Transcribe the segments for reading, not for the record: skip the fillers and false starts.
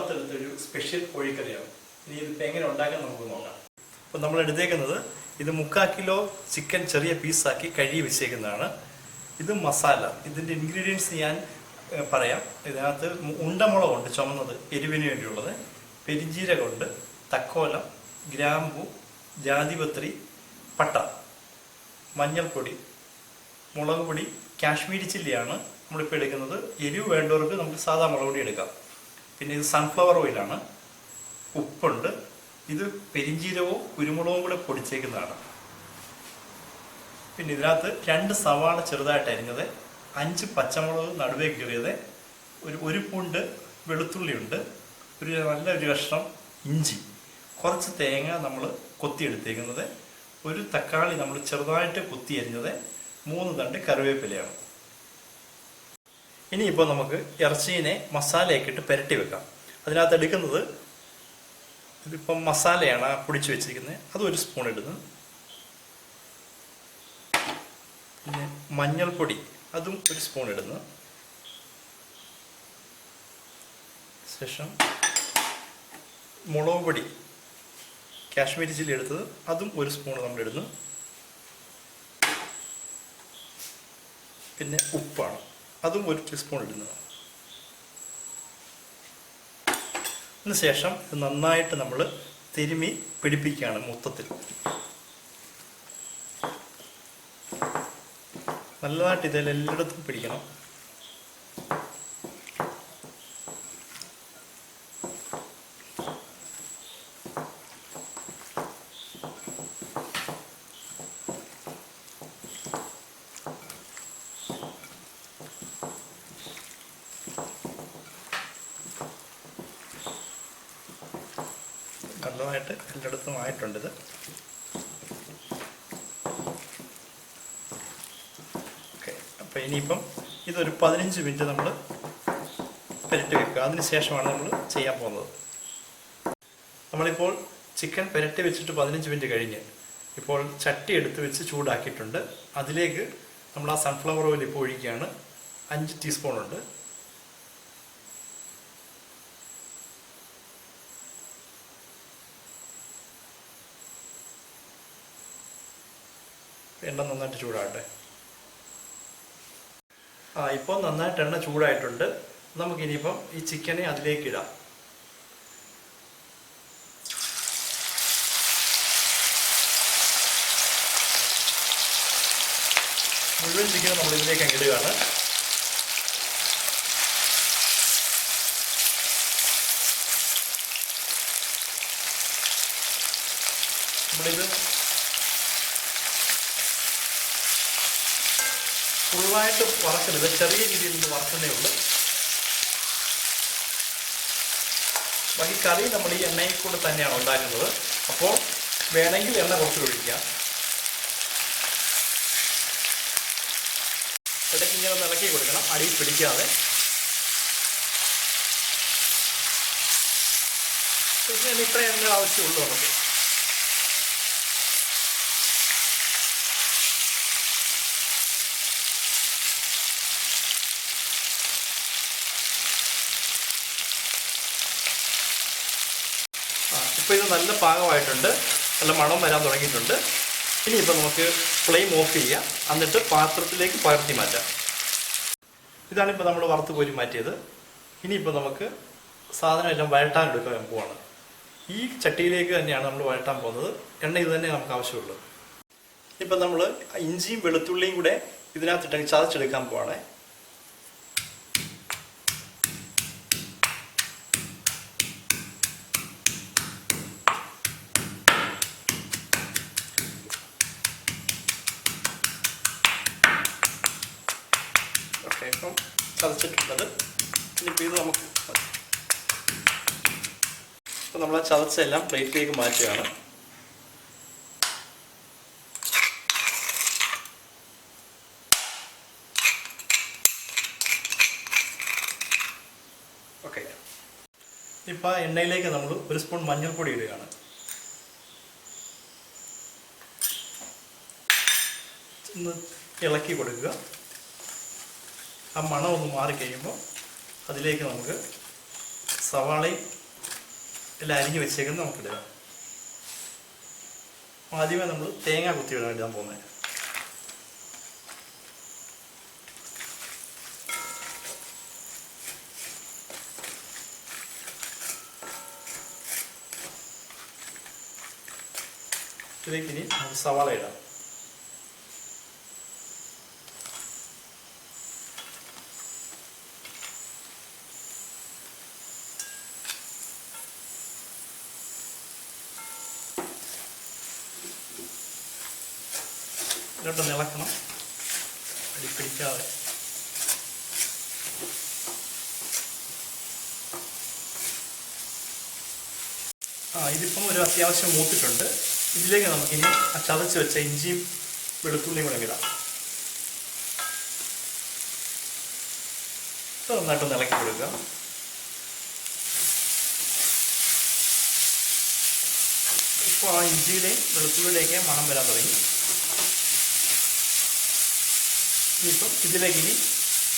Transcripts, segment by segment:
വറുത്തെടുത്തൊരു special കോഴിക്കറിയാണ്. ഇനി ഇതിപ്പോൾ എങ്ങനെ ഉണ്ടാക്കാൻ നമുക്ക് നോക്കാം. അപ്പോൾ നമ്മൾ എടുത്തേക്കുന്നത് ഇത് 3/4 കിലോ ചിക്കൻ ചെറിയ പീസാക്കി കഴുകി വെച്ചേക്കുന്നതാണ്. ഇത് മസാല. ഇതിൻ്റെ ഇൻഗ്രീഡിയൻസ് ഞാൻ പറയാം. ഇതിനകത്ത് ഉണ്ടമുളകുണ്ട്, ചുമന്നത്, എരിവിന് വേണ്ടിയുള്ളത്. പെരിഞ്ജീരകമുണ്ട്, തക്കോലം, ഗ്രാമ്പു, ജാതിപത്രി, പട്ട, മഞ്ഞൾപ്പൊടി, മുളക് പൊടി, കാശ്മീരി ചില്ലിയാണ് നമ്മളിപ്പോൾ എടുക്കുന്നത്. എരിവ് വേണ്ടവർക്ക് നമുക്ക് സാധാ മുളക് പൊടി എടുക്കാം. പിന്നെ ഇത് സൺഫ്ലവർ ഓയിലാണ്. ഉപ്പുണ്ട്. ഇത് പെരിഞ്ജീരകവും കുരുമുളകും കൂടെ പൊടിച്ചേക്കുന്നതാണ്. പിന്നെ ഇതിനകത്ത് 2 സവാള ചെറുതായിട്ട് അരിഞ്ഞത്, 5 പച്ചമുളക് നടുവേ കീറിയത്, ഒരു പൂണ്ട് വെളുത്തുള്ളിയുണ്ട്, നല്ലൊരു കഷ്ണം ഇഞ്ചി, കുറച്ച് തേങ്ങ നമ്മൾ കൊത്തിയെടുത്തേക്കുന്നത്, ഒരു തക്കാളി നമ്മൾ ചെറുതായിട്ട് കൊത്തി അരിഞ്ഞത്, 3 തണ്ട് കറിവേപ്പിലയാണ്. ഇനിയിപ്പോൾ നമുക്ക് ഇറച്ചീനെ മസാലയൊക്കെ ഇട്ട് പുരട്ടി വെക്കാം. അതിനകത്ത് എടുക്കുന്നത് ഇതിപ്പം മസാലയാണ് പൊടിച്ച് വെച്ചിരിക്കുന്നത്. അത് 1 സ്പൂൺ ഇടുന്നു. പിന്നെ മഞ്ഞൾപ്പൊടി അതും 1 സ്പൂൺ ഇടുന്നു. ശേഷം മുളക് പൊടി കാശ്മീരി ചില്ലി എടുത്തത് അതും 1 സ്പൂൺ നമ്മളിടുന്നു. പിന്നെ ഉപ്പാണ്, അതും 1 ടീസ്പൂൺ ഇടുന്നത്. അതിനുശേഷം ഇത് നന്നായിട്ട് നമ്മൾ തിരുമ്മി പിടിപ്പിക്കുകയാണ് മൊത്തത്തിൽ. നല്ലതായിട്ട് ഇതിലെല്ലായിടത്തും പിടിക്കണം. നല്ലതായിട്ട് എല്ലായിടത്തും ആയിട്ടുണ്ടിത്. ഓക്കെ, അപ്പോൾ ഇനിയിപ്പം ഇതൊരു 15 മിനിറ്റ് നമ്മൾ പുരട്ടി വെക്കുക. അതിന് ശേഷമാണ് നമ്മൾ ചെയ്യാൻ പോകുന്നത്. നമ്മളിപ്പോൾ ചിക്കൻ പുരട്ടി വെച്ചിട്ട് 15 മിനിറ്റ് കഴിഞ്ഞ് ഇപ്പോൾ ചട്ടി എടുത്ത് വെച്ച് ചൂടാക്കിയിട്ടുണ്ട്. അതിലേക്ക് നമ്മൾ ആ സൺഫ്ലവർ ഓയിൽ ഇപ്പോൾ ഒഴിക്കുകയാണ്. 5 ടീസ്പൂണുണ്ട്. എണ്ണ നന്നായിട്ട് ചൂടാകട്ടെ. ഇപ്പോൾ നന്നായിട്ട് എണ്ണ ചൂടായിട്ടുണ്ട്. നമുക്കിനിയിപ്പം ഈ ചിക്കനെ അതിലേക്ക് ഇടാം. മുഴുവൻ ചിക്കൻ നമ്മൾ ഇതിലേക്ക് അങ്ങ് ഇടുകയാണ്. നമ്മളിത് ഫുള്ളായിട്ട് വറക്കരുത്, ചെറിയ രീതിയിൽ നിന്ന് വറക്കുന്നേ ഉള്ളൂ. ബാക്കി കറി നമ്മൾ ഈ എണ്ണയിൽ കൂടെ തന്നെയാണ് ഉണ്ടാക്കുന്നത്. അപ്പോൾ വേണമെങ്കിൽ എണ്ണ കുറച്ച് ഒഴിക്കാം. ഇടയ്ക്ക് ഇങ്ങനെ ഒന്ന് ഇളക്കി കൊടുക്കണം, അടിയിൽ പിടിക്കാതെ. പിന്നെ ഇത്രയും എണ്ണ ആവശ്യമുള്ളൂ നമുക്ക്. ഇപ്പോൾ ഇത് നല്ല പാകമായിട്ടുണ്ട്, നല്ല മണം വരാൻ തുടങ്ങിയിട്ടുണ്ട്. ഇനിയിപ്പോൾ നമുക്ക് ഫ്ലെയിം ഓഫ് ചെയ്യാം, എന്നിട്ട് പാത്രത്തിലേക്ക് പകർത്തി മാറ്റാം. ഇതാണിപ്പോൾ നമ്മൾ വറുത്ത് കോരി മാറ്റിയത്. ഇനിയിപ്പോൾ നമുക്ക് സാധനം എല്ലാം വഴട്ടാൻ എടുക്കാൻ പോവാണ്. ഈ ചട്ടിയിലേക്ക് തന്നെയാണ് നമ്മൾ വഴട്ടാൻ പോകുന്നത്. എണ്ണ ഇത് തന്നെ നമുക്ക് ആവശ്യമുള്ളൂ. ഇപ്പം നമ്മൾ ഇഞ്ചിയും വെളുത്തുള്ളിയും കൂടെ ഇതിനകത്തിട്ട് ചതച്ചെടുക്കാൻ പോവാണ്. ഇപ്പം ചതച്ചിട്ടുള്ളത്. ഇനിയിപ്പോൾ ഇത് നമുക്ക് ഇപ്പം നമ്മൾ ആ ചതച്ചെല്ലാം പ്ലേറ്റിലേക്ക് മാറ്റുകയാണ്. ഓക്കെ, ഇപ്പം ആ എണ്ണയിലേക്ക് നമ്മൾ 1 സ്പൂൺ മഞ്ഞൾപ്പൊടി ഇടുകയാണ്. ഒന്ന് ഇളക്കി കൊടുക്കുക. ആ മണം ഒന്ന് മാറിക്കഴിയുമ്പോൾ അതിലേക്ക് നമുക്ക് സവാളയും എല്ലാം അരിഞ്ഞ് വെച്ചേക്കുന്നത് നമുക്കിടുക. ആദ്യമേ നമ്മൾ തേങ്ങ കുത്തിയിടാൻ ഇടാൻ പോകുന്നത്. ഇതിലേക്ക് ഇനി നമുക്ക് സവാള ഇടാം. ഇതിലോട്ടൊന്ന് ഇളക്കണം, അടിപ്പിടിക്കാതെ. ഇതിപ്പം ഒരു അത്യാവശ്യം മൂത്തിട്ടുണ്ട്. ഇതിലേക്ക് നമുക്കിനി ആ ചതച്ച് വെച്ച ഇഞ്ചിയും വെളുത്തുള്ളിയും കൂടെ ഇടാം. ഇത് നന്നായിട്ടൊന്ന് ഇളക്കി കൊടുക്കുക. ഇപ്പോൾ ആ ഇഞ്ചിയുടെയും വെളുത്തുള്ളിയുടെയൊക്കെ മണം വരാൻ തുടങ്ങി. ഇനിയിപ്പം ഇതിലേക്ക് ഇനി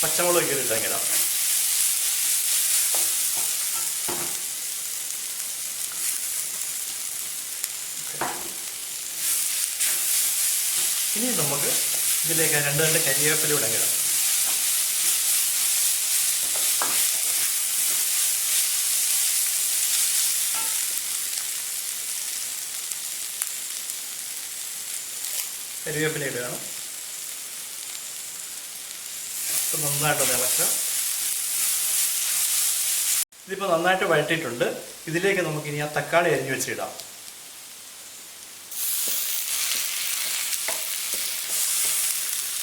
പച്ചമുളക് കയറിയിട്ടാൽ ഇടാം. ഇനി നമുക്ക് ഇതിലേക്ക് രണ്ട് കരിവേപ്പില ഇവിടെ ഇടാം. കരിവേപ്പില ഇടുകയാണ്. ഇപ്പം നന്നായിട്ടൊന്ന് ഇളക്കുക. ഇതിപ്പോൾ നന്നായിട്ട് വഴറ്റിയിട്ടുണ്ട്. ഇതിലേക്ക് നമുക്കിനി ആ തക്കാളി അരിഞ്ഞു വെച്ചിടാം.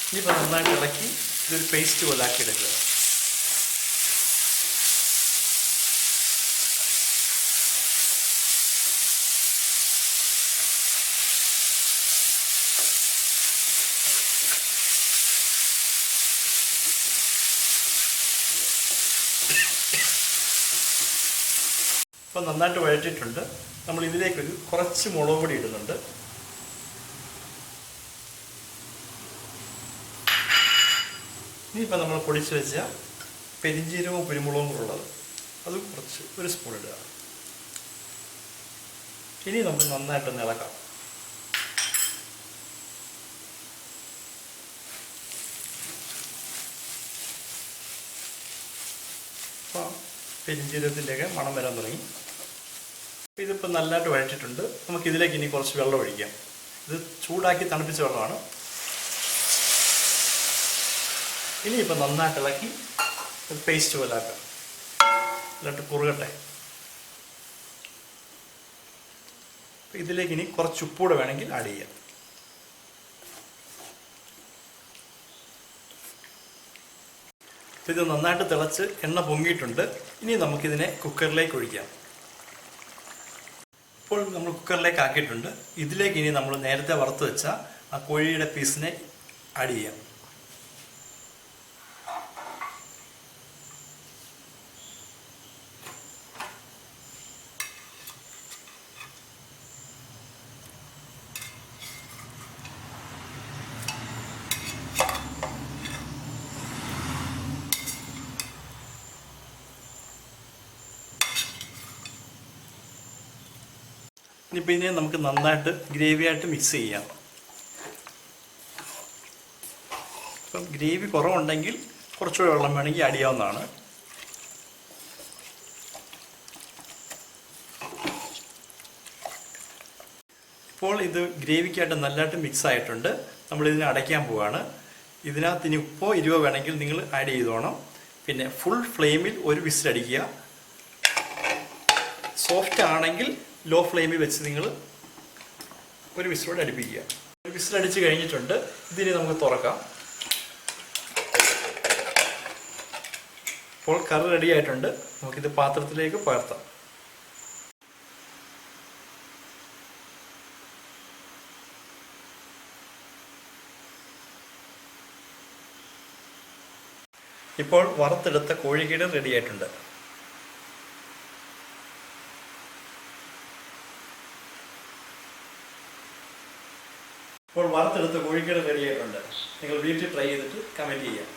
ഇനിയിപ്പോൾ നന്നായിട്ട് ഇളക്കി ഇതൊരു പേസ്റ്റ് പോലെ ആക്കി എടുക്കുക. ഇപ്പം നന്നായിട്ട് വഴറ്റിയിട്ടുണ്ട്. നമ്മൾ ഇതിലേക്കൊരു കുറച്ച് മുളക് പൊടി ഇടുന്നുണ്ട്. ഇനിയിപ്പോൾ നമ്മൾ പൊടിച്ച് വെച്ച പെരിഞ്ചീരകവും കുരുമുളകും കൂടെ ഉള്ളത് അത് കുറച്ച് ഒരു സ്പൂൺ ഇടുക. ഇനി നമുക്ക് നന്നായിട്ടൊന്ന് ഇളക്കാം. അപ്പോൾ പെരിഞ്ചീരകത്തിൻ്റെയൊക്കെ മണം വരാൻ തുടങ്ങി. ഇതിപ്പോൾ നല്ലതായിട്ട് വഴറ്റിയിട്ടുണ്ട്. നമുക്കിതിലേക്ക് ഇനി കുറച്ച് വെള്ളം ഒഴിക്കാം. ഇത് ചൂടാക്കി തണുപ്പിച്ച വെള്ളമാണ്. ഇനിയിപ്പോൾ നന്നായിട്ട് ഇളക്കി പേസ്റ്റ് പോലെ ആക്കാം. എന്നിട്ട് കുറുകട്ടെ. ഇതിലേക്ക് ഇനി കുറച്ച് ഉപ്പൂടെ വേണമെങ്കിൽ ആഡ് ചെയ്യാം. ഇത് നന്നായിട്ട് തിളച്ച് എണ്ണ പൊങ്ങിയിട്ടുണ്ട്. ഇനി നമുക്കിതിനെ കുക്കറിലേക്ക് ഒഴിക്കാം. ഇപ്പോൾ നമ്മൾ കുക്കറിലേക്ക് ആക്കിയിട്ടുണ്ട്. ഇതിലേക്ക് ഇനി നമ്മൾ നേരത്തെ വറുത്ത് വെച്ച ആ കോഴിയുടെ പീസിനെ ആഡ് ചെയ്യാം. ഇനിയിപ്പോൾ ഇതിനെ നമുക്ക് നന്നായിട്ട് ഗ്രേവിയായിട്ട് മിക്സ് ചെയ്യാം. ഇപ്പം ഗ്രേവി കുറവുണ്ടെങ്കിൽ കുറച്ചുകൂടി വെള്ളം വേണമെങ്കിൽ ആഡ് ചെയ്യാവുന്നതാണ്. ഇപ്പോൾ ഇത് ഗ്രേവിക്കായിട്ട് നല്ലതായിട്ട് മിക്സ് ആയിട്ടുണ്ട്. നമ്മളിതിനെ അടയ്ക്കാൻ പോവുകയാണ്. ഇതിനകത്ത് ഇനി ഉപ്പോ എരിവോ വേണമെങ്കിൽ നിങ്ങൾ ആഡ് ചെയ്തോണം. പിന്നെ ഫുൾ ഫ്ലെയിമിൽ ഒരു വിസിലടിക്കുക. സോഫ്റ്റ് ആണെങ്കിൽ ലോ ഫ്ലെയിമിൽ വെച്ച് നിങ്ങൾ ഒരു വിസിലോടെ അടുപ്പിക്കുക. ഒരു വിസിലടിച്ച് കഴിഞ്ഞിട്ടുണ്ട്. ഇതിനെ നമുക്ക് തുറക്കാം. ഇപ്പോൾ കറി റെഡി ആയിട്ടുണ്ട്. നമുക്കിത് പാത്രത്തിലേക്ക് പകർത്താം. ഇപ്പോൾ വറുത്തെടുത്ത കോഴിക്കീട് റെഡി ആയിട്ടുണ്ട്. ഇപ്പോൾ വറുത്തെടുത്ത കോഴിക്കീട് റെഡി ആയിട്ടുണ്ട്. നിങ്ങൾ വീട്ടിൽ ട്രൈ ചെയ്തിട്ട് കമൻറ്റ് ചെയ്യാം.